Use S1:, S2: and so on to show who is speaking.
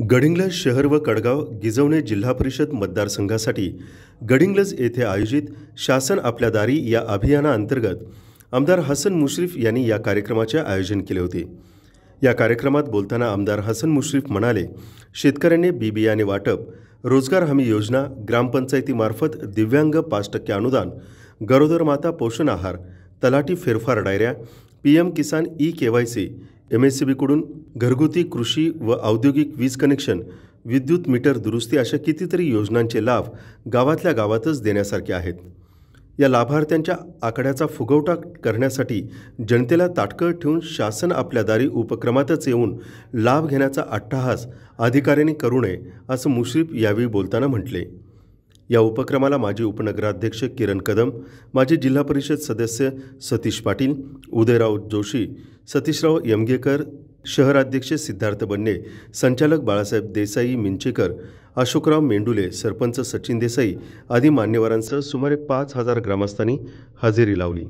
S1: गडिंग्लज शहर व कडगाव गिजवणे जिल्हा परिषद मतदारसंघासाठी गडिंग्लज येथे आयोजित शासन आपल्या दारी या अभियानाअंतर्गत आमदार हसन मुश्रीफ यांनी या कार्यक्रमाचे आयोजन केले होते। या कार्यक्रमात बोलताना आमदार हसन मुश्रीफ म्हणाले, शेतकऱ्यांनी बियाणे वाटप, रोजगार हमी योजना, ग्रामपंचायतीमार्फत दिव्यांग 5% अनुदान, गरोदर माता पोषण आहार, तलाठी फेरफार डायऱ्या, पीएम किसान ई-केवायसी, MSCBकडून घरगुती कृषी व औद्योगिक वीज कनेक्शन, विद्युत मीटर दुरुस्ती अशा कितीतरी योजनांचे लाभ गावातल्या गावातच देण्यासारखे आहेत। या लाभार्थ्यांच्या आकड्याचा फुगवटा करण्यासाठी जनतेला ताटकळ ठेवून शासन आपल्या दारी उपक्रमातच येऊन लाभ घेण्याचा अट्टहास अधिकाऱ्यांनी करू नये, असं मुश्रीफ यावेळी बोलताना म्हटले। या उपक्रमाला माजी उपनगराध्यक्ष किरण कदम, माजी जिल्हा परिषद सदस्य सतीश पाटील, उदयराव जोशी, सतीशराव यमगेकर, शहराध्यक्ष सिद्धार्थ बन्ने, संचालक बाळासाहेब देसाई मिंचेकर, अशोकराव मेंडुले, सरपंच सचिन देसाई आदी मान्यवरांसह सुमारे 5000 ग्रामस्थांनी हजेरी लावली।